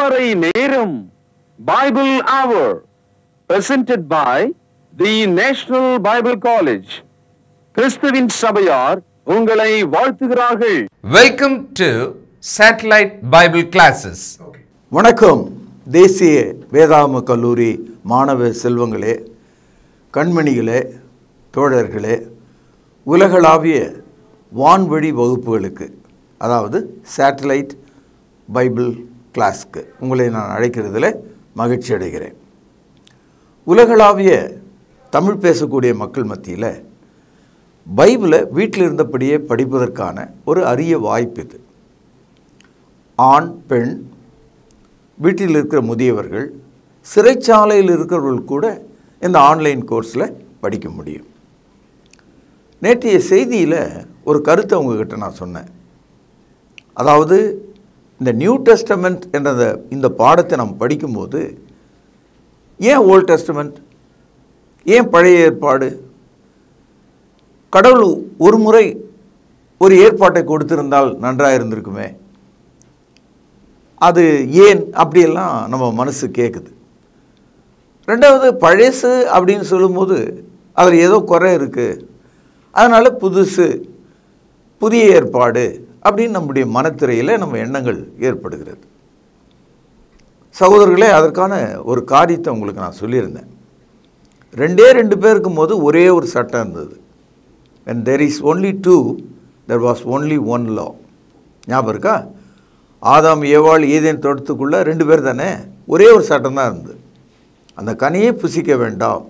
திருமறை நேரம் Bible Hour presented by the National Bible College. கிறிஸ்துவின் சபையார் உங்களை வாழ்த்துகிறார்கள். Welcome to Satellite Bible Classes. வணக்கம். தேசிய வேதாகம கல்லூரி மாணவ செல்வங்களே, கண்மணிகளே, தோழர்களே, உலகளாவிய வான்வழி வகுப்புகளுக்கு, அதாவது சேட்டலைட் பைபிள் கிளாஸ்க்கு உங்களை நான் அழைக்கிறதுல மகிழ்ச்சி அடைகிறேன். உலகளாவிய தமிழ் பேசக்கூடிய மக்கள் மத்தியில் பைபிளை வீட்டில் இருந்தபடியே படிப்பதற்கான ஒரு அரிய வாய்ப்பு இது. ஆண், பெண், வீட்டில் இருக்கிற முதியவர்கள், சிறைச்சாலையில் இருக்கிறவர்கள் கூட இந்த ஆன்லைன் கோர்ஸில் படிக்க முடியும். நேற்றைய செய்தியில் ஒரு கருத்தை உங்ககிட்ட நான் சொன்னேன். அதாவது இந்த நியூ டெஸ்டமெண்ட் என்ற இந்த பாடத்தை நம்ம படிக்கும்போது ஏன் ஓல்ட் டெஸ்டமெண்ட், ஏன் பழைய ஏற்பாடு? கடவுள் ஒரு முறை ஒரு ஏற்பாட்டை கொடுத்திருந்தால் நன்றாக இருந்திருக்குமே, அது ஏன் அப்படியெல்லாம் நம்ம மனசு கேட்குது. ரெண்டாவது, பழசு அப்படின்னு சொல்லும்போது அதில் ஏதோ குறை இருக்குது, அதனால் புதிய ஏற்பாடு அப்படின்னு நம்முடைய மனத்திரையில் நம்ம எண்ணங்கள் ஏற்படுகிறது. சகோதரர்களே, அதற்கான ஒரு காரியத்தை உங்களுக்கு நான் சொல்லியிருந்தேன். ரெண்டு பேர் இருக்கும்போது ஒரே ஒரு சட்டம் இருந்தது. when there is only two, there was only one law. ஞாபகம் இருக்கா? ஆதாம் ஏவாள் ஏதேன் தோட்டத்துக்குள்ளே 2 பேர் தானே, ஒரே ஒரு சட்டம் தான் இருந்தது. அந்த கனியை புசிக்க வேண்டாம்,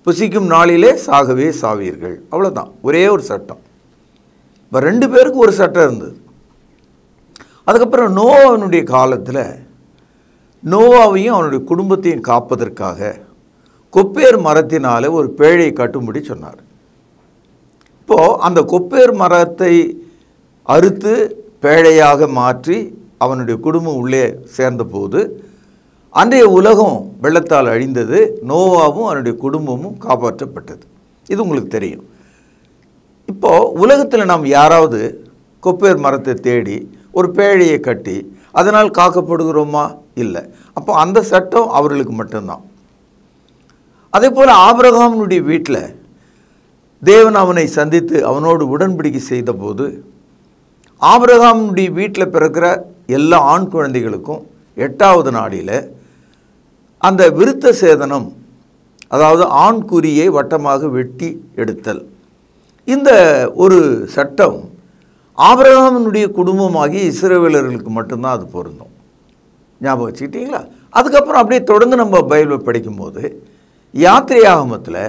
புசிக்கும் நாளிலே சாகவே சாவீர்கள், அவ்வளோதான், ஒரே ஒரு சட்டம். இப்போ 2 பேருக்கு ஒரு சட்டம் இருந்தது. அதுக்கப்புறம் நோவாவினுடைய காலத்தில் நோவாவையும் அவனுடைய குடும்பத்தையும் காப்பதற்காக கொப்பேர் மரத்தினால் ஒரு பேழையை கட்டும்படி சொன்னார். இப்போது அந்த கொப்பேர் மரத்தை அறுத்து பேழையாக மாற்றி அவனுடைய குடும்பம் உள்ளே சேர்ந்தபோது அன்றைய உலகம் வெள்ளத்தால் அழிந்தது, நோவாவும் அவனுடைய குடும்பமும் காப்பாற்றப்பட்டது. இது உங்களுக்கு தெரியும். இப்போது உலகத்தில் நாம் யாராவது கொப்பேர் மரத்தை தேடி ஒரு பேழையை கட்டி அதனால் காக்கப்படுகிறோமா? இல்லை. அப்போ அந்த சட்டம் அவர்களுக்கு மட்டும்தான். அதே போல் ஆபிரகாமினுடைய வீட்டில் தேவன் அவனை சந்தித்து அவனோடு உடன்படிக்கை செய்தபோது ஆபிரகாமினுடைய வீட்டில் பிறக்கிற எல்லா ஆண் குழந்தைகளுக்கும் 8வது நாளில் அந்த விருத்த சேதனம், அதாவது ஆண் குறியை வட்டமாக வெட்டி எடுத்தல், இந்த ஒரு சட்டம் ஆபிரகாமினுடைய குடும்பமாகி இஸ்ரவேலர்களுக்கு மட்டும்தான் அது பொருந்தும். ஞாபகம் வச்சுக்கிட்டீங்களா? அதுக்கப்புறம் அப்படியே தொடர்ந்து நம்ம பைபிளை படிக்கும்போது யாத்திரையாகமத்தில்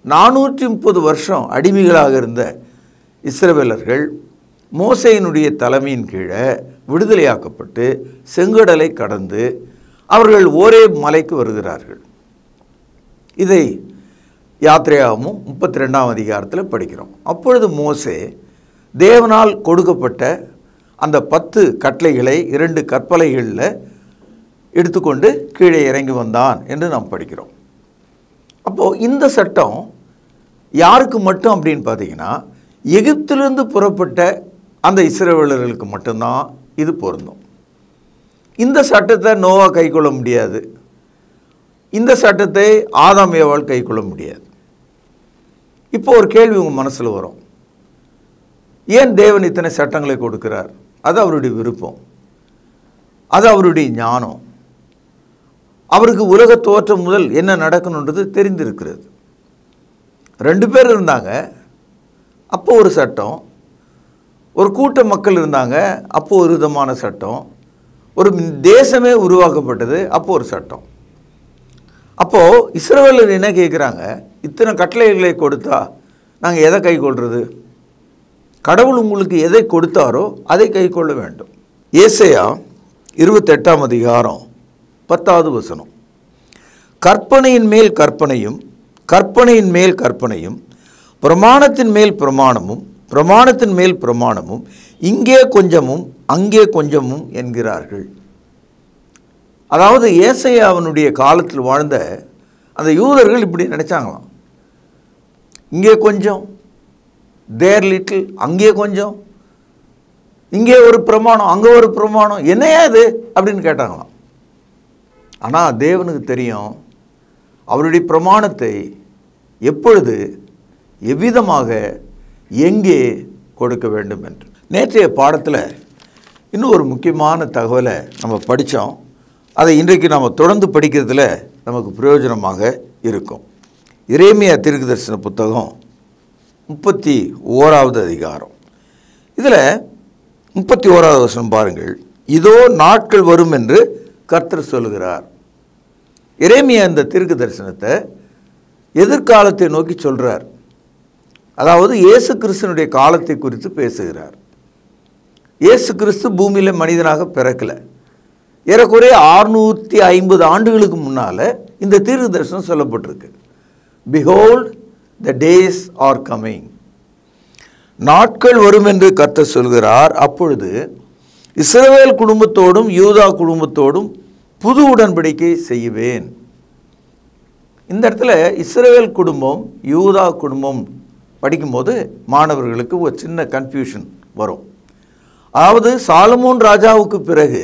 430 வருஷம் அடிமைகளாக இருந்த இஸ்ரவேலர்கள் மோசேயினுடைய தலைமையின் கீழே விடுதலையாக்கப்பட்டு செங்கடலை கடந்து அவர்கள் ஒரே மலைக்கு வருகிறார்கள். இதை யாத்திரையாகமும் 32ஆம் அதிகாரத்தில் படிக்கிறோம். அப்பொழுது மோசே தேவனால் கொடுக்கப்பட்ட அந்த 10 கட்டளைகளை 2 கற்பலைகளில் எடுத்துக்கொண்டு கீழே இறங்கி வந்தான் என்று நாம் படிக்கிறோம். அப்போது இந்த சட்டம் யாருக்கு மட்டும் அப்படின்னு பார்த்தீங்கன்னா, எகிப்திலிருந்து புறப்பட்ட அந்த இஸ்ரவேலர்களுக்கு மட்டும்தான் இது பொருந்தும். இந்த சட்டத்தை நோவா கைக்கொள்ள முடியாது, இந்த சட்டத்தை ஆதாம் ஏவாள் கைக்கொள்ள முடியாது. இப்போ ஒரு கேள்வி உங்கள் மனசில் வரும், ஏன் தேவன் இத்தனை சட்டங்களை கொடுக்கிறார்? அது அவருடைய விருப்பம், அது அவருடைய ஞானம். அவருக்கு உலக தோற்றம் முதல் என்ன நடக்கணுன்றது தெரிந்திருக்கிறது. 2 பேர் இருந்தாங்க, அப்போ ஒரு சட்டம். ஒரு கூட்ட மக்கள் இருந்தாங்க, அப்போது ஒரு விதமான சட்டம். ஒரு தேசமே உருவாக்கப்பட்டது, அப்போது ஒரு சட்டம். அப்போது இஸ்ரவேலர் என்ன கேட்குறாங்க, இத்தனை கட்டளைகளை கொடுத்தா நாங்கள் எதை கை கொள்வது? கடவுள் உங்களுக்கு எதை கொடுத்தாரோ அதை கை கொள்ள வேண்டும். ஏசாயா 28ஆம் அதிகாரம் 10வது வசனம், கற்பனையின் மேல் கற்பனையும் கற்பனையின் மேல் கற்பனையும் பிரமாணத்தின் மேல் பிரமாணமும் பிரமாணத்தின் மேல் பிரமாணமும் இங்கே கொஞ்சமும் அங்கே கொஞ்சமும் என்கிறார்கள். அதாவது ஏசாயா அவனுடைய காலத்தில் வாழ்ந்த அந்த யூதர்கள் இப்படி நினச்சாங்களாம். இங்கே கொஞ்சம், தேர் லிட்டில், அங்கே கொஞ்சம், இங்கே ஒரு பிரமாணம் அங்கே ஒரு பிரமாணம், என்னையா இது அப்படின்னு கேட்டாங்களாம். ஆனால் தேவனுக்கு தெரியும் அவருடைய பிரமாணத்தை எப்பொழுது எவ்விதமாக எங்கே கொடுக்க வேண்டும் என்று. நேற்றைய பாடத்தில் இன்னும் ஒரு முக்கியமான தகவலை நம்ம படித்தோம். அதை இன்றைக்கு நம்ம தொடர்ந்து படிக்கிறதுல நமக்கு பிரயோஜனமாக இருக்கும். எரேமியா தீர்க்கதரிசன புத்தகம் 31வது அதிகாரம். இதில் 31வது வசனம் பாருங்கள். இதோ நாட்கள் வரும் என்று கர்த்தர் சொல்லுகிறார். எரேமியா இந்த தீர்க்க தரிசனத்தை எதிர்காலத்தை நோக்கி சொல்கிறார். அதாவது இயேசு கிறிஸ்துனுடைய காலத்தை குறித்து பேசுகிறார். இயேசு கிறிஸ்து பூமியில் மனிதனாக பிறக்கலை. ஏறக்குறைய 650 ஆண்டுகளுக்கு முன்னால் இந்த தீர்க்க தரிசனம் சொல்லப்பட்டிருக்கு. Behold, the days are coming. நாட்கள் வரும் என்று கர்த்தர் சொல்கிறார். அப்பொழுது இஸ்ரவேல் குடும்பத்தோடும் யூதா குடும்பத்தோடும் புது உடன்படிக்கை செய்வேன். இந்த இடத்துல இஸ்ரவேல் குடும்பம் யூதா குடும்பம் படிக்கும்போது மாணவர்களுக்கு ஒரு சின்ன கன்ஃபியூஷன் வரும். அதாவது சாலமோன் ராஜாவுக்கு பிறகு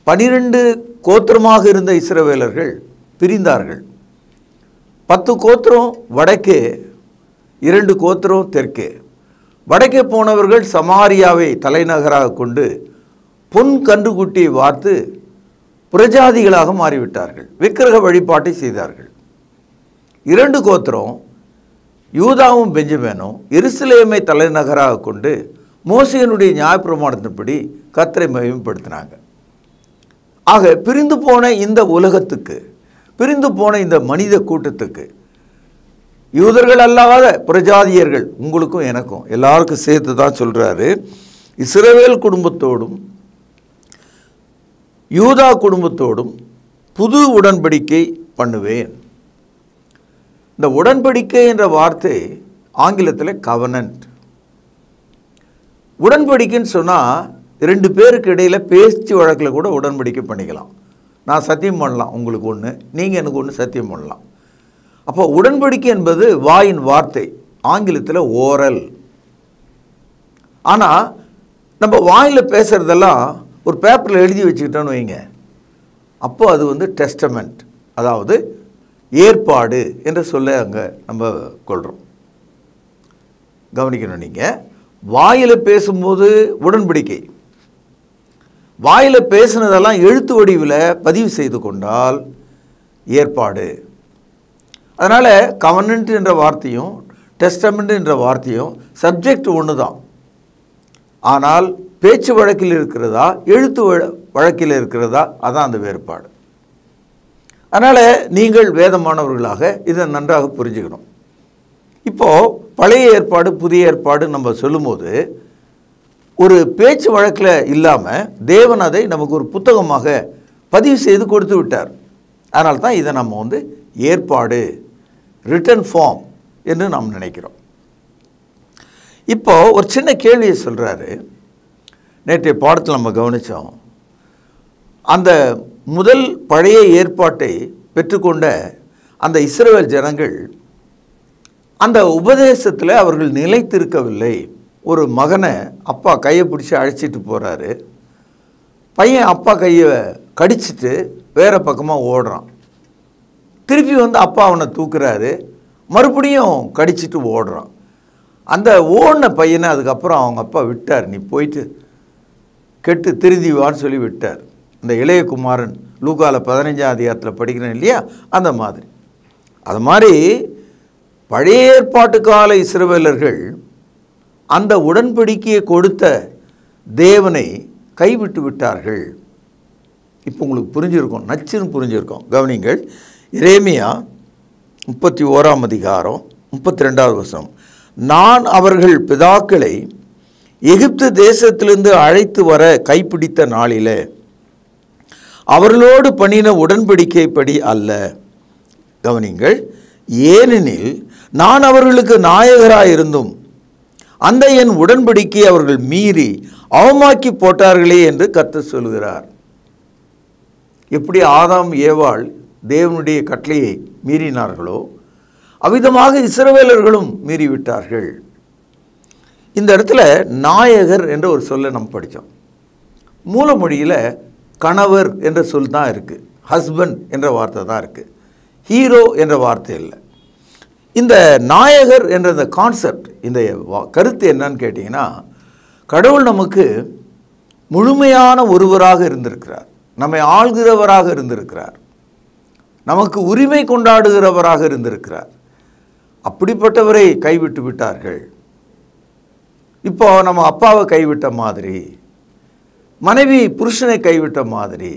12 கோத்திரமாக இருந்த இஸ்ரவேலர்கள் பிரிந்தார்கள். 10 கோத்திரம் வடக்கே, 2 கோத்திரம் தெற்கே. வடக்கே போனவர்கள் சமாரியாவை தலைநகராக கொண்டு பொன் கன்றுக்குட்டியை வார்த்து புரஜாதிகளாக மாறிவிட்டார்கள். விக்கிரக வழிபாட்டை செய்தார்கள். 2 கோத்திரம் யூதாவும் பெஞ்சமேனும் எருசலேமை தலைநகராக கொண்டு மோசேயினுடைய நியாயப்பிரமாணத்தின்படி கர்த்தரை மகிமைப்படுத்தினாங்க. ஆக பிரிந்து போன இந்த உலகத்துக்கு, பிரிந்து போன இந்த மனித கூட்டத்துக்கு, யூதர்கள் அல்லாத புரஜாதியர்கள் உங்களுக்கும் எனக்கும் எல்லாருக்கும் சேர்த்து தான் சொல்கிறாரு, இஸ்ரவேல் குடும்பத்தோடும் யூதா குடும்பத்தோடும் புது உடன்படிக்கை பண்ணுவேன். இந்த உடன்படிக்கை என்ற வார்த்தை ஆங்கிலத்தில் கவனன்ட். உடன்படிக்கைன்னு சொன்னால் 2 பேருக்கு இடையில் பேச்சு வழக்கில் கூட உடன்படிக்கை பண்ணிக்கலாம். நான் சத்தியம் பண்ணலாம் உங்களுக்கு ஒன்று, நீங்கள் எனக்கு ஒன்று சத்தியம் பண்ணலாம். அப்போ உடன்படிக்கை என்பது வாயின் வார்த்தை, ஆங்கிலத்தில் ஓரல். ஆனால் நம்ம வாயில் பேசுகிறதெல்லாம் ஒரு பேப்பரில் எழுதி வச்சுக்கிட்டோன்னு வைங்க, அப்போ அது வந்து டெஸ்டமெண்ட், அதாவது ஏற்பாடு என்று சொல்ல அங்கே நம்ம கொள்கிறோம். கவனிக்கணும், நீங்கள் வாயில் பேசும்போது உடன்படிக்கை, வாயில் பேசுனதெல்லாம் எழுத்து வடிவில் பதிவு செய்து கொண்டால் ஏற்பாடு. அதனால் கவனன்ட் என்ற வார்த்தையும் டெஸ்டமெண்ட் என்ற வார்த்தையும் சப்ஜெக்ட் ஒன்று தான். ஆனால் பேச்சு வழக்கில் இருக்கிறதா எழுத்து வழக்கில் இருக்கிறதா, அதான் அந்த வேறுபாடு. அதனால் நீங்கள் வேதமானவர்களாக இதை நன்றாக புரிஞ்சுக்கணும். இப்போது பழைய ஏற்பாடு புதிய ஏற்பாடு நம்ம சொல்லும்போது ஒரு பேச்சு வழக்கில் இல்லாமல் தேவன் அதை நமக்கு ஒரு புத்தகமாக பதிவு செய்து கொடுத்து விட்டார். அதனால தான் இதை நம்ம வந்து ஏற்பாடு, ரிட்டன் ஃபார்ம் என்று நாம் நினைக்கிறோம். இப்போது ஒரு சின்ன கேள்வியை சொல்கிறாரு. நேற்றைய பாடத்தில் நம்ம கவனித்தோம், அந்த முதல் பழைய ஏற்பாட்டை பெற்றுக்கொண்ட அந்த இஸ்ரவேல் ஜனங்கள் அந்த உபதேசத்தில் அவர்கள் நிலைத்திருக்கவில்லை. ஒரு மகனை அப்பா கையை பிடிச்சி அழைச்சிட்டு போகிறாரு. பையன் அப்பா கையை கடிச்சிட்டு வேறு பக்கமாக ஓடுறான். திருப்பி வந்து அப்பா அவனை தூக்குறாரு, மறுபடியும் கடிச்சிட்டு ஓடுறான். அந்த ஓடின பையனை அதுக்கப்புறம் அவங்க அப்பா விட்டார், நீ போயிட்டு கெட்டு திருந்தி வான்னு சொல்லி விட்டார். இந்த இளைய குமாரன் லூக்காவில் 15ஆம் அதிகாரத்தில் படிக்கிறேன் இல்லையா, அந்த மாதிரி. அது மாதிரி பழைய ஏற்பாட்டு கால இஸ்ரவேலர்கள் அந்த உடன்படிக்கையை கொடுத்த தேவனை கைவிட்டு விட்டார்கள். இப்போ உங்களுக்கு புரிஞ்சிருக்கும், நச்சுன்னு புரிஞ்சிருக்கும். கவனிங்கள், எரேமியா 31ஆம் அதிகாரம் 32வது வசனம். நான் அவர்கள் பிதாக்களை எகிப்து தேசத்திலிருந்து அழைத்து வர கைப்பிடித்த நாளிலே அவர்களோடு பண்ணின உடன்படிக்கைப்படி அல்ல. கவனிங்கள், ஏனெனில் நான் அவர்களுக்கு நாயகராயிருந்தும் அந்த என் உடன்படிக்கை அவர்கள் மீறி அவமாக்கி போட்டார்களே என்று கர்த்தர் சொல்கிறார். எப்படி ஆதாம் ஏவாள் தேவனுடைய கட்டளையை மீறினார்களோ அவ்விதமாக இஸ்ரவேலர்களும் மீறிவிட்டார்கள். இந்த இடத்துல நாயகர் என்ற ஒரு சொல்லை நம்ம படித்தோம். மூலமொழியில் கணவர் என்ற சொல் தான் இருக்குது, ஹஸ்பண்ட் என்ற வார்த்தை தான் இருக்குது, ஹீரோ என்ற வார்த்தை இல்லை. இந்த நாயகர் என்ற இந்த கான்செப்ட், இந்த கருத்து என்னன்னு கேட்டிங்கன்னா, கடவுள் நமக்கு முழுமையான ஒருவராக இருந்திருக்கிறார், நம்மை ஆள்கிறவராக இருந்திருக்கிறார், நமக்கு உரிமை கொண்டாடுகிறவராக இருந்திருக்கிறார். அப்படிப்பட்டவரை கைவிட்டு விட்டார்கள். இப்போ நம்ம அப்பாவை கைவிட்ட மாதிரி, மனைவி புருஷனை கைவிட்ட மாதிரி,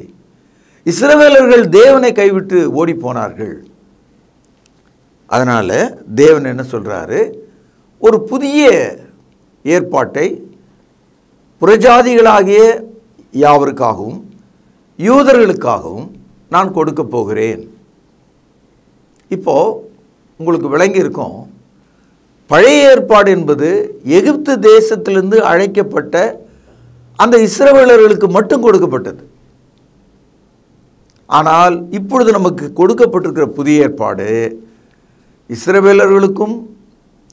இஸ்ரவேலர்கள் தேவனை கைவிட்டு ஓடி போனார்கள். அதனால் தேவன் என்ன சொல்கிறாரு, ஒரு புதிய ஏற்பாட்டை புறஜாதிகளாகிய யாவருக்காகவும் யூதர்களுக்காகவும் நான் கொடுக்க போகிறேன். இப்போது உங்களுக்கு விளங்கி இருக்கும், பழைய ஏற்பாடு என்பது எகிப்து தேசத்திலிருந்து அழைக்கப்பட்ட அந்த இஸ்ரவேலர்களுக்கு மட்டும் கொடுக்கப்பட்டது. ஆனால் இப்பொழுது நமக்கு கொடுக்கப்பட்டிருக்கிற புதிய ஏற்பாடு இஸ்ரவேலர்களுக்கும்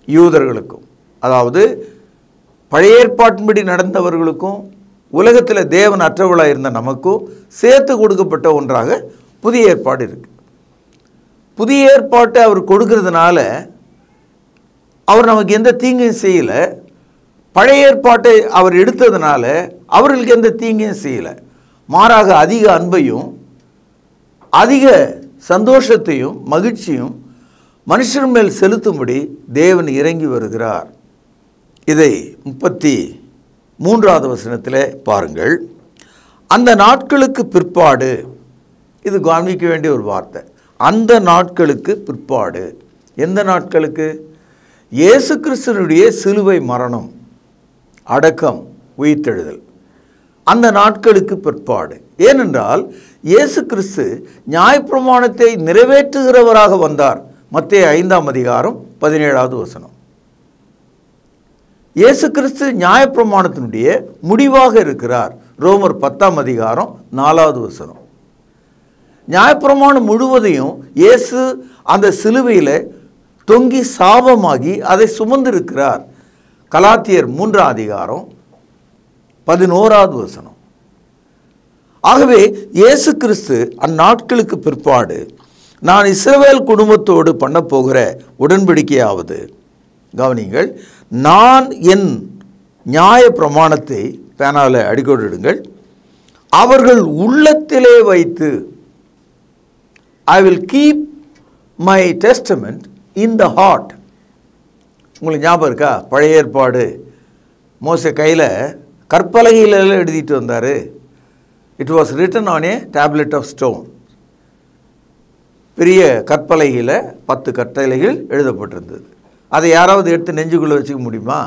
யூதர்களுக்கும், அதாவது பழைய ஏற்பாட்டின்படி நடந்தவர்களுக்கும் உலகத்தில் தேவன் அற்றவளாக இருந்த நமக்கும் சேர்த்து கொடுக்கப்பட்ட ஒன்றாக புதிய ஏற்பாடு இருக்குது. புதிய ஏற்பாட்டை அவர் கொடுக்கறதுனால அவர் நமக்கு எந்த தீங்கையும் செய்யலை. பழைய ஏற்பாட்டை அவர் எடுத்ததுனால அவர்களுக்கு எந்த தீங்கையும் செய்யலை. மாறாக அதிக அன்பையும் அதிக சந்தோஷத்தையும் மகிழ்ச்சியும் மனுஷன் மேல் செலுத்தும்படி தேவன் இறங்கி வருகிறார். இதை 33வது வசனத்தில் பாருங்கள். அந்த நாட்களுக்கு பிற்பாடு, இது கவனிக்க வேண்டிய ஒரு வார்த்தை, அந்த நாட்களுக்கு பிற்பாடு. எந்த நாட்களுக்கு? இயேசு கிறிஸ்துவினுடைய சிலுவை மரணம், அடக்கம், உயிர்த்தெழுதல், அந்த நாட்களுக்கு பிற்பாடு. ஏனென்றால் இயேசு கிறிஸ்து நியாயப்பிரமாணத்தை நிறைவேற்றுகிறவராக வந்தார். மத்தேயு 5ஆம் அதிகாரம் 17வது வசனம். இயேசு கிறிஸ்து நியாயப்பிரமாணத்தினுடைய முடிவாக இருக்கிறார். ரோமர் 10ஆம் அதிகாரம் 4வது வசனம். நியாயப்பிரமாணம் முழுவதையும் இயேசு அந்த சிலுவையில் தொங்கி சாபமாகி அதை சுமந்திருக்கிறார். கலாத்தியர் 3ஆம் அதிகாரம் 11வது வசனம். ஆகவே இயேசு கிறிஸ்து அந்நாட்களுக்கு பிற்பாடு நான் இஸ்ரவேல் குடும்பத்தோடு பண்ண போகிற உடன்படிக்கையாவது, கவனிங்கள், நான் என் நியாய பிரமாணத்தை, பேனாவில் அடிக்கோடிடுங்கள், அவர்கள் உள்ளத்திலே வைத்து, I will keep my testament in the heart. உங்களுக்கு ஞாபகம் இருக்கா? பழைய ஏற்பாடு மோசே கையில் கற்பலகையில் எழுதிட்டு வந்தார். It was written on a tablet of stone. பெரிய கற்பலகையில் 10 கட்டளைகள் எழுதப்பட்டிருந்தது. அதை யாராவது எடுத்து நெஞ்சுக்குள்ளே வச்சுக்க முடியுமா?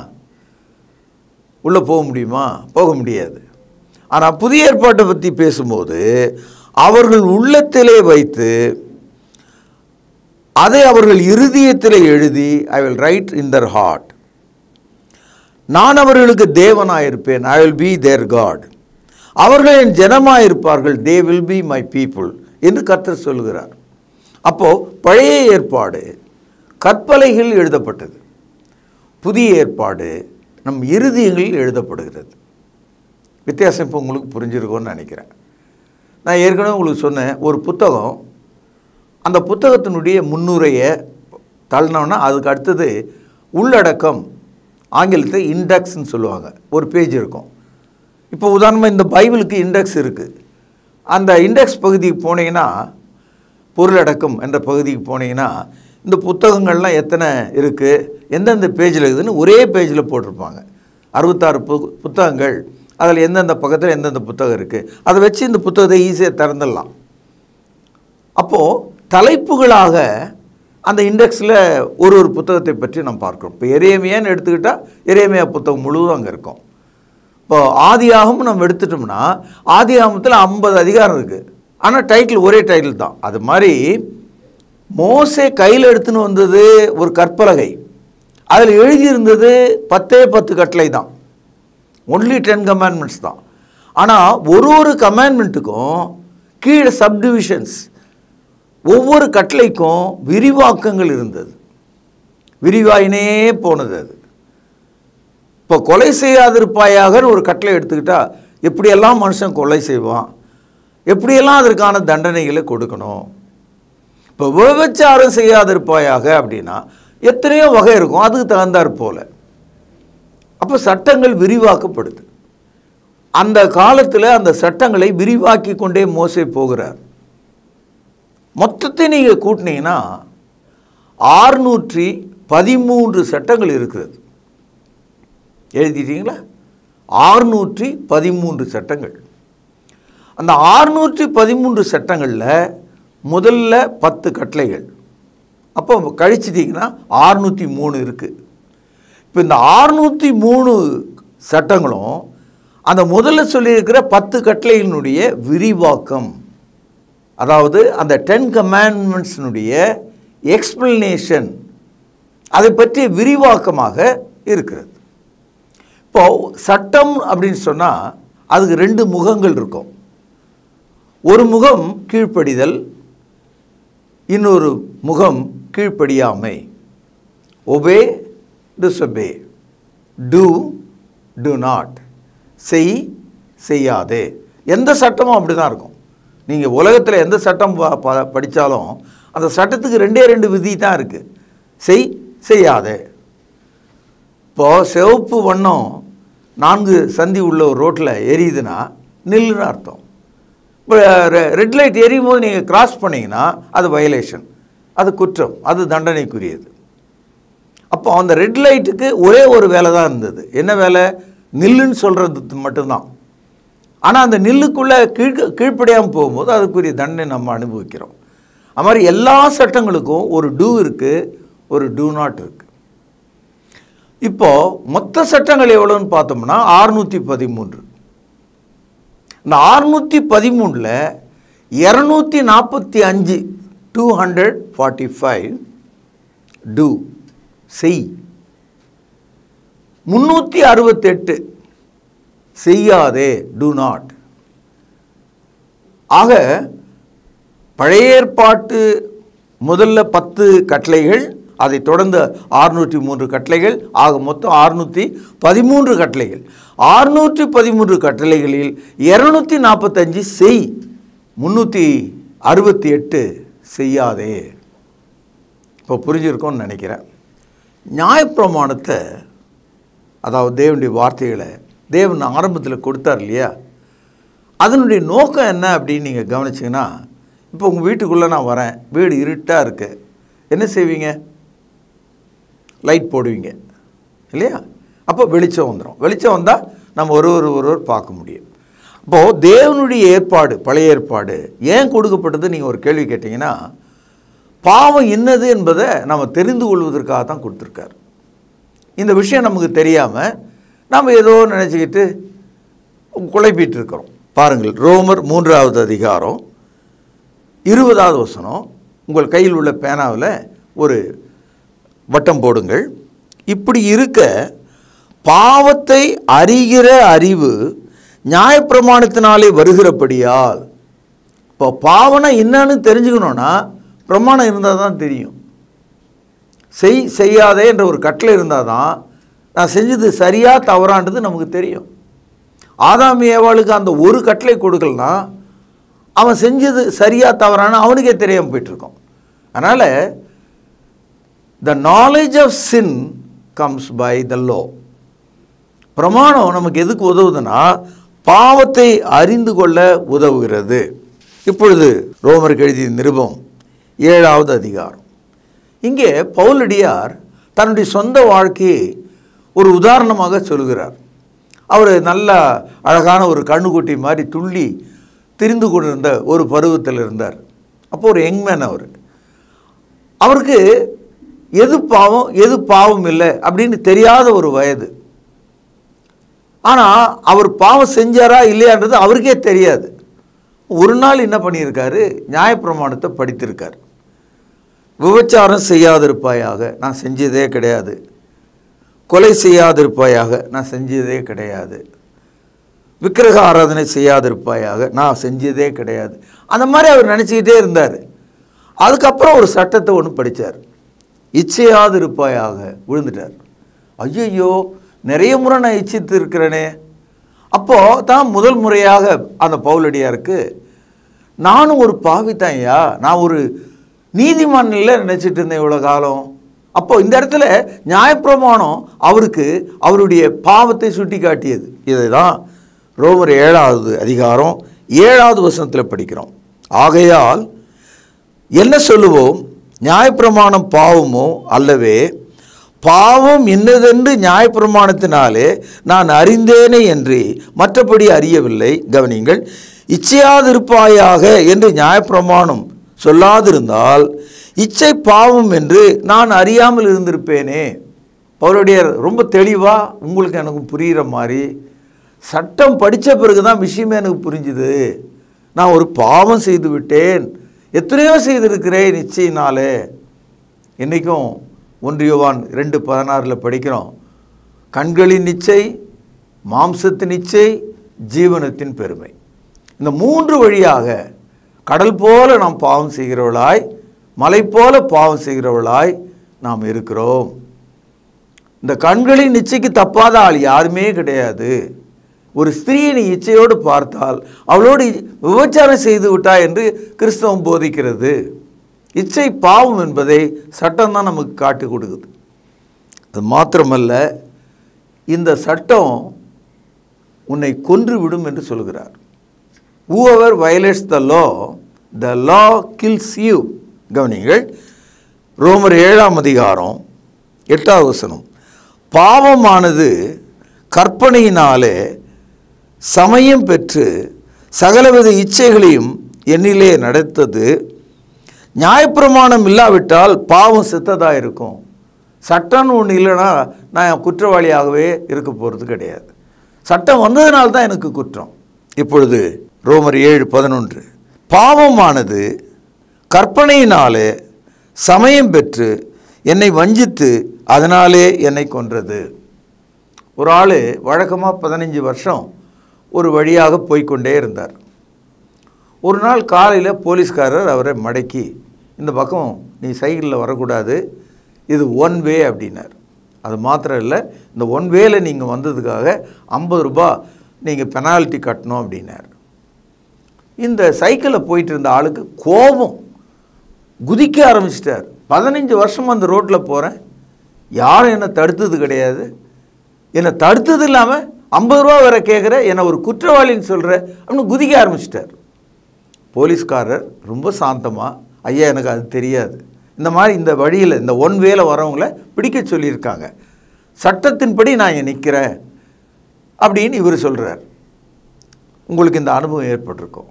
உள்ளே போக முடியுமா? போக முடியாது. ஆனால் புதிய ஏற்பாட்டை பற்றி பேசும்போது அவர்கள் உள்ளத்திலே வைத்து, அதை அவர்கள் இருதயத்திலே எழுதி, I will write in their heart. நான் அவர்களுக்கு தேவனாயிருப்பேன், I will be their God. அவர்கள் என் ஜனமாயிருப்பார்கள், they will be my people என்று கர்த்தர் சொல்கிறார். அப்போது பழைய ஏற்பாடு கற்பலகையில் எழுதப்பட்டது, புதிய ஏற்பாடு நம் இருதயங்களில் எழுதப்படுகிறது. வித்தியாசம் இப்போ உங்களுக்கு புரிஞ்சிருக்கும்னு நினைக்கிறேன். நான் ஏற்கனவே உங்களுக்கு சொன்னேன், ஒரு புத்தகம், அந்த புத்தகத்தினுடைய முன்னுரையை தள்ளினோன்னா அதுக்கு அடுத்தது உள்ளடக்கம், ஆங்கிலத்தில் இண்டெக்ஸ்ன்னு சொல்லுவாங்க, ஒரு பேஜ் இருக்கும். இப்போ உதாரணமாக இந்த பைபிளுக்கு இண்டெக்ஸ் இருக்குது. அந்த இண்டெக்ஸ் பகுதிக்கு போனீங்கன்னா, பொருளடக்கம் என்ற பகுதிக்கு போனீங்கன்னா, இந்த புத்தகங்கள்லாம் எத்தனை இருக்குது, எந்தெந்த பேஜில் இருக்குதுன்னு ஒரே பேஜில் போட்டிருப்பாங்க. 66 புத்தகங்கள், அதில் எந்தெந்த பக்கத்தில் எந்தெந்த புத்தகம் இருக்குது, அதை வச்சு இந்த புத்தகத்தை ஈஸியாக திறந்துடலாம். அப்போது தலைப்புகளாக அந்த இண்டெக்ஸில் ஒரு புத்தகத்தை பற்றி நம்ம பார்க்குறோம். இப்போ எரேமியான்னு எடுத்துக்கிட்டால் எரேமியா புத்தகம் முழுவதும் அங்கே இருக்கும். இப்போ ஆதியாகமும் நம்ம எடுத்துட்டோம்னா ஆதியாகமத்தில் 50 அதிகாரம் இருக்குது, ஆனால் டைட்டில் ஒரே டைட்டில் தான். அது மாதிரி மோசே கையில் எடுத்துன்னு வந்தது ஒரு கற்பலகை, அதில் எழுதியிருந்தது 10 கட்டளை தான், ஒன்லி 10 கமாண்ட்மெண்ட்ஸ் தான். ஆனால் ஒரு கமாண்ட்மெண்ட்டுக்கும் கீழே சப்டிவிஷன்ஸ், ஒவ்வொரு கட்டளைக்கும் விரிவாக்கங்கள் இருந்தது, விரிவாயினே போனது. அது இப்போ கொலை செய்யாதிருப்பாயாக ஒரு கட்டளை எடுத்துக்கிட்டால் எப்படியெல்லாம் மனுஷன் கொலை செய்வான், எப்படியெல்லாம் அதற்கான தண்டனைகளை கொடுக்கணும். இப்போ விபச்சாரம் செய்யாதிருப்பாயாக அப்படின்னா எத்தனையோ வகை இருக்கும், அதுக்கு தகுந்தாற் போல. அப்போ சட்டங்கள் விரிவாக்கப்படுது. அந்த காலத்தில் அந்த சட்டங்களை விரிவாக்கி கொண்டே மோசே போகிறார். மொத்தத்தை நீங்கள் கூட்டினீங்கன்னா 613 சட்டங்கள் இருக்கிறது. எழுதிட்டீங்களா? 613 சட்டங்கள். அந்த 613 சட்டங்களில் முதல்ல 10 கட்டளைகள், அப்போ கழிச்சிட்டிங்கன்னா 603 இருக்குது. இப்போ இந்த 603 சட்டங்களும் அந்த முதல்ல சொல்லியிருக்கிற 10 கட்டளைகளினுடைய விரிவாக்கம், அதாவது அந்த 10 கமாண்ட்மெண்ட்ஸினுடைய எக்ஸ்பிளனேஷன், அதை பற்றிய விரிவாக்கமாக இருக்கிறது. இப்போ சட்டம் அப்படின்னு சொன்னால் அதுக்கு 2 முகங்கள் இருக்கும். ஒரு முகம் கீழ்ப்படிதல், இன்னொரு முகம் கீழ்ப்படியாமை. Obey, disobey, do, do not, செய், செய்யாதே. எந்த சட்டமும் அப்படி தான் இருக்கும். நீங்கள் உலகத்தில் எந்த சட்டம் படித்தாலும் அந்த சட்டத்துக்கு 2 விதி தான் இருக்குது. செய், செய்யாதே. இப்போது சிவப்பு வண்ணம் 4 சந்தி உள்ள ஒரு ரோட்டில் எரியுதுன்னா நில்லுன்னு அர்த்தம். இப்போ ரெட் லைட் எரியும் போது நீங்கள் கிராஸ் பண்ணிங்கன்னா அது வயலேஷன், அது குற்றம், அது தண்டனைக்குரியது. அப்போ அந்த ரெட் லைட்டுக்கு ஒரே ஒரு வேலை தான் இருந்தது. என்ன வேலை? நில்லுன்னு சொல்கிறது மட்டும்தான். ஆனால் அந்த நில்லுக்குள்ளே கீழ்ப்படியாமல் போகும்போது அதுக்குரிய தண்டனை நம்ம அனுபவிக்கிறோம். அது மாதிரி எல்லா சட்டங்களுக்கும் ஒரு டூ இருக்குது, ஒரு டூ நாட் இருக்குது. இப்போது மொத்த சட்டங்கள் எவ்வளோன்னு பார்த்தோம்னா 613. இந்த 613ல் 245 245 டூ, செய். 368 செய்யாதே, டூ நாட். ஆக பழைய ஏற்பாட்டு முதல்ல 10 கட்டளைகள், அதை தொடர்ந்து 603 கட்டளைகள், ஆக மொத்தம் 613 கட்டளைகள். 613 கட்டளைகளில் 245 செய், 368 செய்யாதே. இப்போ புரிஞ்சிருக்கோன்னு நினைக்கிறேன். நியாயப்பிரமாணத்தை, அதாவது தேவனுடைய வார்த்தைகளை தேவன் ஆரம்பத்தில் கொடுத்தார் இல்லையா, அதனுடைய நோக்கம் என்ன அப்படின்னு நீங்கள் கவனிச்சிங்கன்னா, இப்போ உங்கள் வீட்டுக்குள்ளே நான் வரேன், வீடு இருட்டாக இருக்கு, என்ன செய்வீங்க? லைட் போடுவீங்க இல்லையா? அப்போ வெளிச்சம் வந்துடும். வெளிச்சம் வந்தால் நம்ம ஒருவர் பார்க்க முடியும். அப்போது தேவனுடைய ஏற்பாடு, பழைய ஏற்பாடு ஏன் கொடுக்கப்பட்டது நீங்கள் ஒரு கேள்வி கேட்டிங்கன்னா, பாவம் என்னது என்பதை நம்ம தெரிந்து கொள்வதற்காக தான் கொடுத்துருக்கார். இந்த விஷயம் நமக்கு தெரியாமல் நாம் ஏதோ நினச்சிக்கிட்டு குழப்பிட்டு இருக்கிறோம். பாருங்கள், ரோமர் 3வது அதிகாரம் 20வது வசனம். உங்கள் கையில் உள்ள பேனாவில் ஒரு வட்டம் போடுங்கள். இப்படி இருக்க பாவத்தை அறிகிற அறிவு நியாயப்பிரமாணத்தினாலே வருகிறபடியால். இப்போ பாவனை என்னன்னு தெரிஞ்சுக்கணுன்னா பிரமாணம் இருந்தால் தான் தெரியும். செய்யாதே என்ற ஒரு கட்டளை இருந்தால் தான் நான் செஞ்சது சரியா தவறான்றது நமக்கு தெரியும். ஆதாம் ஏவாளுக்கு அந்த ஒரு கட்டளை கொடுக்கலனா அவன் செஞ்சது சரியா தவறான அவனுக்கே தெரியாமல் போயிட்டுருக்கோம். அதனால் the knowledge of sin comes by the law. பிரமாணம் நமக்கு எதுக்கு உதவுதுன்னா பாவத்தை அறிந்து கொள்ள உதவுகிறது. இப்பொழுது ரோமருக்கு எழுதிய நிருபம் 7வது அதிகாரம். இங்கே பவுலடியார் தன்னுடைய சொந்த வாழ்க்கையை ஒரு உதாரணமாக சொல்கிறார். அவர் நல்ல அழகான ஒரு கண்ணுக்குட்டி மாதிரி துள்ளி திரிந்து கொண்டிருந்த ஒரு பருவத்தில் இருந்தார். அப்போ ஒரு யங்மேன் அவருக்கு எது பாவம் எது பாவம் இல்லை அப்படின்னு தெரியாத ஒரு வயது. ஆனால் அவர் பாவம் செஞ்சாரா இல்லையான்றது அவருக்கே தெரியாது. ஒரு நாள் என்ன பண்ணியிருக்காரு, நியாயப்பிரமாணத்தை படித்திருக்கார். விபச்சாரம் செய்யாதிருப்பாயாக, நான் செஞ்சதே கிடையாது. கொலை செய்யாதிருப்பாயாக, நான் செஞ்சதே கிடையாது. விக்கிரக ஆராதனை செய்யாதிருப்பாயாக, நான் செஞ்சதே கிடையாது. அந்த மாதிரி அவர் நினச்சிக்கிட்டே இருந்தார். அதுக்கப்புறம் ஒரு சட்டத்தை ஒன்று படித்தார். இச்சையாதிருப்பாயாக விழுந்துட்டார். ஐயோ, நிறைய முறை நான் இச்சித்து இருக்கிறேனே. அப்போது தான் முதல் முறையாக அந்த பவுலடியாருக்கு நானும் ஒரு பாவிதான் ஐயா, நான் ஒரு நீதிமான் இல்லை நினச்சிட்டு இருந்தேன் இவ்வளோ காலம். அப்போ இந்த இடத்துல நியாயப்பிரமாணம் அவருக்கு அவருடைய பாவத்தை சுட்டி காட்டியது. இதை தான் ரோமர் 7வது அதிகாரம் 7வது வசனத்தில் படிக்கிறோம். ஆகையால் என்ன சொல்லுவோம்? நியாயப்பிரமாணம் பாவமோ? அல்லவே, பாவம் என்னதென்று நியாயப்பிரமாணத்தினாலே நான் அறிந்தேனே என்று மற்றபடி அறியவில்லை. கவனிங்கள், இச்சையாதிருப்பாயாக என்று நியாயப்பிரமாணம் சொல்லாதிருந்தால் இச்சை பாவம் என்று நான் அறியாமல் இருந்திருப்பேனே. அவருடைய ரொம்ப தெளிவாக உங்களுக்கு எனக்கு புரிகிற மாதிரி, சட்டம் படித்த பிறகு தான் விஷயமே எனக்கு புரிஞ்சுது. நான் ஒரு பாவம் செய்து விட்டேன், எத்தனையோ செய்திருக்கிறேன் இச்சையினாலே. இன்றைக்கும் 1 யோவான் 2:16 படிக்கிறோம், கண்களின் இச்சை, மாம்சத்தின் இச்சை, ஜீவனத்தின் பெருமை. இந்த 3 வழியாக கடல் போல நாம் பாவம் செய்கிறவளாய், மலை போல பாவம் செய்கிறவளாய் நாம் இருக்கிறோம். இந்த கண்களின் இச்சைக்கு தப்பாத ஆள் யாருமே கிடையாது. ஒரு ஸ்திரீயை இச்சையோடு பார்த்தால் அவளோடு விபச்சாரம் செய்து விட்டா என்று கிறிஸ்தவம் போதிக்கிறது. இச்சை பாவம் என்பதை சட்டம் தான் நமக்கு காட்டி கொடுக்குது. அது மாத்திரமல்ல, இந்த சட்டம் உன்னை கொன்று விடும் என்று சொல்கிறார். whoever violates the law kills you. கவனிங்கள், ரோமர் 7ஆம் அதிகாரம் 8வது வசனம், பாவமானது கற்பனையினாலே சமயம் பெற்று சகலவித இச்சைகளையும் என்னிலே நடத்தது. நியாயப்பிரமாணம் இல்லாவிட்டால் பாவம் செத்ததாக இருக்கும். சட்டம்னு ஒன்று இல்லைன்னா நான் குற்றவாளியாகவே இருக்க போகிறது கிடையாது. சட்டம் வந்ததுனால்தான் எனக்கு குற்றம். இப்பொழுது ரோமர் 7:11, பாவமானது கற்பனையினாலே சமயம் பெற்று என்னை வஞ்சித்து அதனாலே என்னை கொன்றது. ஒரு ஆள் வழக்கமாக 15 வருஷம் ஒரு வழியாக போய்கொண்டே இருந்தார். ஒரு நாள் காலையில் போலீஸ்காரர் அவரை மடக்கி, இந்த பக்கம் நீ சைக்கிளில் வரக்கூடாது, இது 1 வே அப்படின்னார். அது மாத்திரம் இல்லை, இந்த 1 வேல நீங்கள் வந்ததுக்காக 50 ரூபாய் நீங்கள் பெனால்ட்டி கட்டணும் அப்படின்னார். இந்த சைக்கிளில் போயிட்டு இருந்த ஆளுக்கு கோபம், குதிக்க ஆரம்பிச்சிட்டார். 15 வருஷம் அந்த ரோட்டில் போகிறேன், யாரும் என்னை தடுத்தது கிடையாது, என்னை தடுத்தது இல்லாமல் 50 ரூபா வேற கேட்குற, என்னை ஒரு குற்றவாளின்னு சொல்கிற அப்படின்னு குதிக்க ஆரம்பிச்சிட்டார். போலீஸ்காரர் ரொம்ப சாந்தமாக, ஐயா எனக்கு அது தெரியாது, இந்த மாதிரி இந்த வழியில் இந்த 1 வேல வரவங்கள பிடிக்க சொல்லியிருக்காங்க, சட்டத்தின்படி நான் இங்கே நிற்கிறேன் அப்படின்னு இவர் சொல்கிறார். உங்களுக்கு இந்த அனுபவம் ஏற்பட்டிருக்கும்.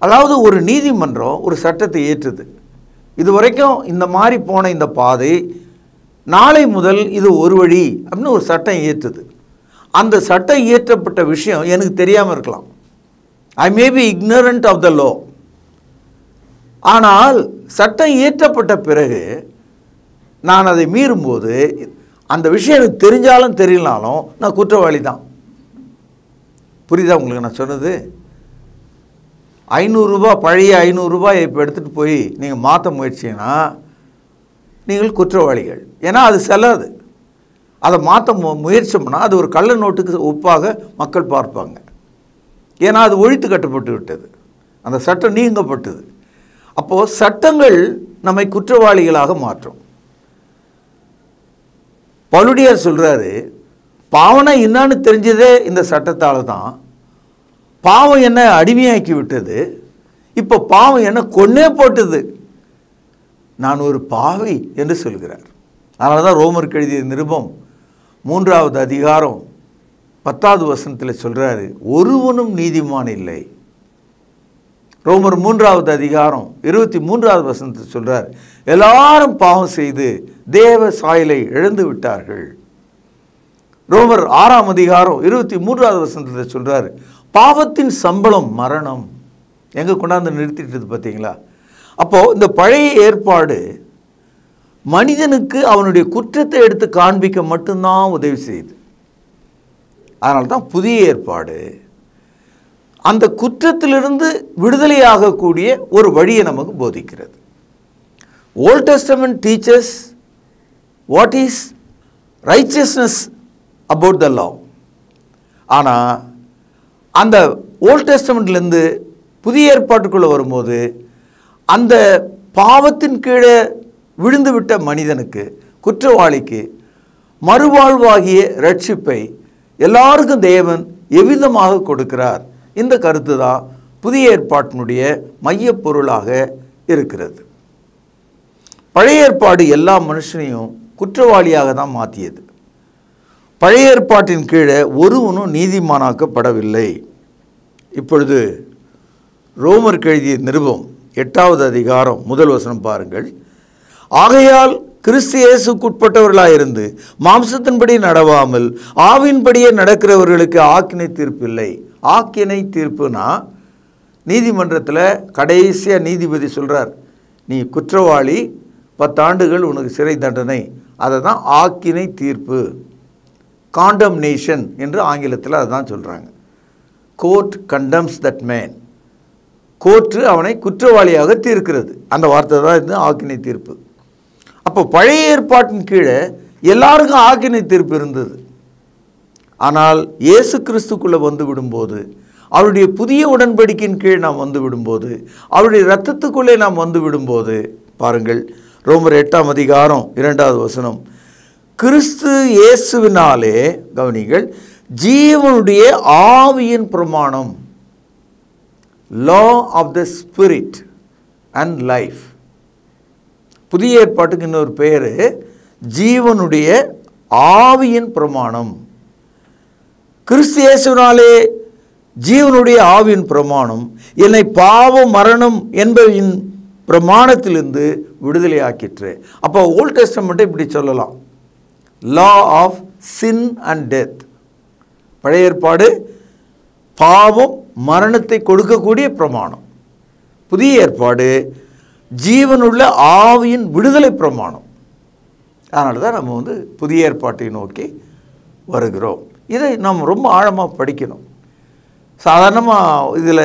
அதாவது ஒரு நீதிமன்றம் ஒரு சட்டத்தை ஏற்றுது, இது வரைக்கும் இந்த மாதிரி போன இந்த பாதை நாளை முதல் இது ஒரு வழி அப்படின்னு ஒரு சட்டம் ஏற்றுது. அந்த சட்டம் இயற்றப்பட்ட விஷயம் எனக்கு தெரியாமல் இருக்கலாம், I may be ignorant of the law. ஆனால் சட்டம் இயற்றப்பட்ட பிறகு நான் அதை மீறும்போது அந்த விஷயம் எனக்கு தெரிஞ்சாலும் தெரியலனாலும் நான் குற்றவாளி தான். புரியுதா உங்களுக்கு நான் சொன்னது? 500 ரூபாய், பழைய 500 ரூபாயை இப்போ எடுத்துகிட்டு போய் நீங்கள் மாற்ற முயற்சிங்கன்னா நீங்கள் குற்றவாளிகள். ஏன்னா அது செல்லாது. அதை மாற்ற முயற்சிச்சோம்னா அது ஒரு கள்ள நோட்டுக்கு ஒப்பாக மக்கள் பார்ப்பாங்க. ஏன்னா அது ஒழித்து கட்டப்பட்டு விட்டது, அந்த சட்டம் நீங்கப்பட்டது. அப்போது சட்டங்கள் நம்மை குற்றவாளிகளாக மாற்றும். பவுலடியார் சொல்கிறாரு, பாவனை என்னன்னு தெரிஞ்சதே இந்த சட்டத்தால் தான். பாவம் என்ன அடிமையாக்கி விட்டது, இப்போ பாவம் என்ன கொன்னே போட்டது, நான் ஒரு பாவி என்று சொல்கிறார். அதனால தான் ரோமருக்கு எழுதிய நிருபம் 3வது அதிகாரம் 10வது வசனத்தில் சொல்கிறாரு, ஒருவனும் நீதிமான் இல்லை. ரோமர் 3வது அதிகாரம் 23வது வசனத்தில் சொல்கிறார், எல்லாரும் பாவம் செய்து தேவ சாயலை இழந்து விட்டார்கள். ரோமர் 6ஆம் அதிகாரம் 23வது வசனத்தில் சொல்கிறார், பாவத்தின் சம்பளம் மரணம். எங்கே கொண்டாந்து நிறுத்திட்டது பார்த்தீங்களா? அப்போது இந்த பழைய ஏற்பாடு மனிதனுக்கு அவனுடைய குற்றத்தை எடுத்து காண்பிக்க மட்டும்தான் உதவி செய்யுது. அதனால தான் புதிய ஏற்பாடு அந்த குற்றத்திலிருந்து விடுதலையாகக்கூடிய ஒரு வழியை நமக்கு போதிக்கிறது. Old testament teachers what is righteousness about the law. ஆனால் அந்த ஓல்ட் டெஸ்டமெண்ட்லேருந்து புதிய ஏற்பாட்டுக்குள்ளே வரும்போது அந்த பாவத்தின் கீழே விழுந்துவிட்ட மனிதனுக்கு, குற்றவாளிக்கு மறுவாழ்வாகிய ரட்சிப்பை எல்லாருக்கும் தேவன் எவ்விதமாக கொடுக்கிறார். இந்த கருத்து தான் புதிய ஏற்பாட்டினுடைய மையப்பொருளாக இருக்கிறது. பழைய ஏற்பாடு எல்லா மனுஷனையும் குற்றவாளியாக தான் மாற்றியது. பழைய ஏற்பாட்டின் கீழே ஒருவனும் நீதிமானாக்கப்படவில்லை. இப்பொழுது ரோமருக்கு எழுதிய நிருபம் 8வது அதிகாரம் 1 வசனம் பாருங்கள். ஆகையால் கிறிஸ்து இயேசுக்குட்பட்டவர்களாயிருந்து மாம்சத்தின்படி நடவாமல் ஆவின்படியே நடக்கிறவர்களுக்கு ஆக்கினை தீர்ப்பில்லை. ஆக்கினை தீர்ப்புனா நீதிமன்றத்தில் கடைசியாக நீதிபதி சொல்கிறார், நீ குற்றவாளி, 10 ஆண்டுகள் உனக்கு சிறை தண்டனை. அதை தான் ஆக்கினை தீர்ப்பு, காண்டம்னேஷன் என்று ஆங்கிலத்தில் அதை தான் சொல்கிறாங்க. Court condemns that man. Court அவனை குற்றவாளியாக தீர்க்கிறது. அந்த வார்த்தை தான் இது ஆக்கினை தீர்ப்பு. அப்போ பழைய ஏற்பாட்டின் கீழே எல்லாருக்கும் ஆக்கினை தீர்ப்பு இருந்தது. ஆனால் இயேசு கிறிஸ்துக்குள்ளே வந்து விடும்போது, அவருடைய புதிய உடன்படிக்கையின் கீழ் நாம் வந்து விடும்போது, அவருடைய இரத்தத்துக்குள்ளே நாம் வந்து விடும்போது, பாருங்கள் ரோமர் 8ஆம் அதிகாரம் 2வது வசனம், கிறிஸ்து இயேசுவினாலே, கவனிங்கள், ஜீவனுடைய ஆவியின் பிரமாணம், law of the spirit and life. புதிய ஏற்பாட்டுக்கு இன்னொரு பெயர் ஜீவனுடைய ஆவியின் பிரமாணம். கிறிஸ்து இயேசுவினாலே ஜீவனுடைய ஆவியின் பிரமாணம் என்னை பாவம் மரணம் என்பதின் பிரமாணத்திலிருந்து விடுதலை ஆக்கிற்று. அப்போ ஓல்ட் டெஸ்டமெண்ட்டை இப்படி சொல்லலாம், law of sin and death. பழைய ஏற்பாடு பாவம் மரணத்தை கொடுக்கக்கூடிய பிரமாணம். புதிய ஏற்பாடு ஜீவனுள்ள ஆவியின் விடுதலை பிரமாணம். அதனால தான் நம்ம வந்து புதிய ஏற்பாட்டை நோக்கி வருகிறோம். இதை நாம் ரொம்ப ஆழமாக படிக்கணும். சாதாரணமாக இதில்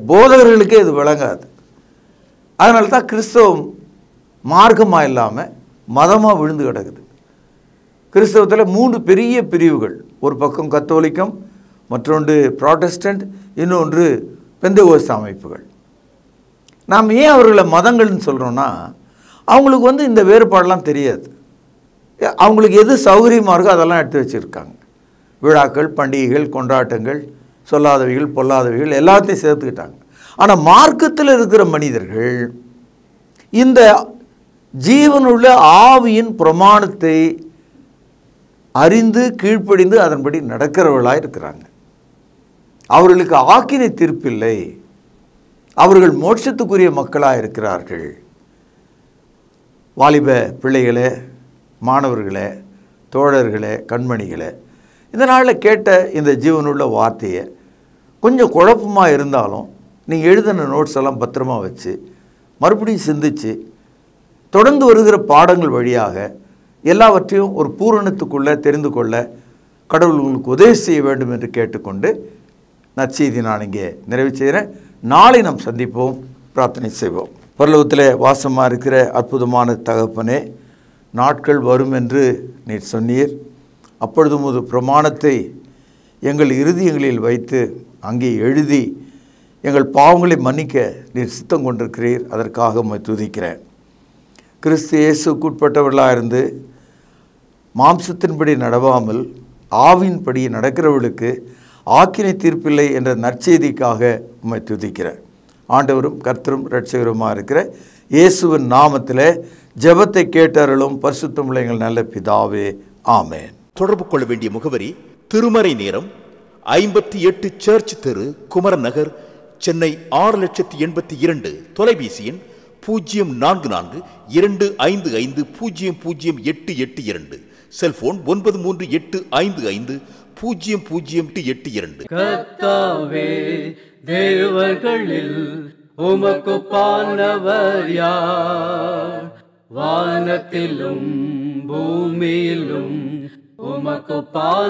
போதகர்களுக்கே இது விளங்காது. அதனால தான் கிறிஸ்தவம் மார்க்கமாக இல்லாமல் மதமாக விழுந்து கிடக்குது. கிறிஸ்தவத்தில் 3 பெரிய பிரிவுகள். ஒரு பக்கம் கத்தோலிக்கம், மற்றொன்று ப்ராட்டஸ்டன்ட், இன்னொன்று பெந்தெகோஸ்து அமைப்புகள். நாம் ஏன் அவர்களை மதங்கள்னு சொல்கிறோன்னா, அவங்களுக்கு வந்து இந்த வேறுபாடெல்லாம் தெரியாது. அவங்களுக்கு எது சௌகரியமாக இருக்கோ அதெல்லாம் எடுத்து வச்சுருக்காங்க. விழாக்கள், பண்டிகைகள், கொண்டாட்டங்கள், சொல்லாதவைகள், பொல்லாதவைகள் எல்லாத்தையும் சேர்த்துக்கிட்டாங்க. ஆனால் மார்க்கத்தில் இருக்கிற மனிதர்கள் இந்த ஜீவனுள்ள ஆவியின் பிரமாணத்தை அறிந்து கீழ்ப்படிந்து அதன்படி நடக்கிறவர்களாக இருக்கிறாங்க. அவர்களுக்கு ஆக்கினை தீர்ப்பில்லை. அவர்கள் மோட்சத்துக்குரிய மக்களாக இருக்கிறார்கள். வாலிப பிள்ளைகளே, மாணவர்களே, தோழர்களே, கண்மணிகளே, இந்த நாளில் கேட்ட இந்த ஜீவனுள்ள வார்த்தையை கொஞ்சம் குழப்பமாக இருந்தாலும் நீங்கள் எழுதின நோட்ஸ் எல்லாம் பத்திரமா வச்சு மறுபடியும் சிந்திச்சு தொடர்ந்து வருகிற பாடங்கள் வழியாக எல்லாவற்றையும் ஒரு பூரணத்துக்குள்ளே தெரிந்து கொள்ள கடவுள் உங்களுக்கு உதவி செய்ய வேண்டும் என்று கேட்டுக்கொண்டு நற்செய்தி நான் இங்கே நிறைவு செய்கிறேன். நாளை நாம் சந்திப்போம், பிரார்த்தனை செய்வோம். பரலோகத்திலே வாசமாக இருக்கிற அற்புதமான தகப்பனே, நாட்கள் வரும் என்று நீர் சொன்னீர். அப்பொழுது உமது பிரமாணத்தை எங்கள் இருதயங்களில் வைத்து அங்கே எழுதி எங்கள் பாவங்களை மன்னிக்க நீர் சித்தம் கொண்டிருக்கிறீர். அதற்காக உம்மை துதிக்கிறேன். கிறிஸ்து இயேசுக்குட்பட்டவர்களாக இருந்து மாம்சத்தின்படி நடவாமல் ஆவின்படி நடக்கிறவர்களுக்கு ஆக்கினை தீர்ப்பில்லை என்ற நற்செய்திக்காக உம்மை துதிக்கிறேன். ஆண்டவரும் கர்த்தரும் இரட்சகருமாக இருக்கிற இயேசுவின் நாமத்தில் ஜெபத்தை கேட்டருளும் பரிசுத்தமுள்ள எங்கள் நல்ல பிதாவே, ஆமென். தொடர்பு கொள்ள வேண்டிய முகவரி: திருமறை நேரம், 58 சர்ச் தெரு, குமரன் நகர், சென்னை 6,82,000. தொலைபேசி எண் 044255008882. செல்போன் 9385500882. கர்த்தாவே, தேவர்களில் உமக்குப்பானவர் யார்? வானத்திலும் பூமியிலும் உமக்குப்பான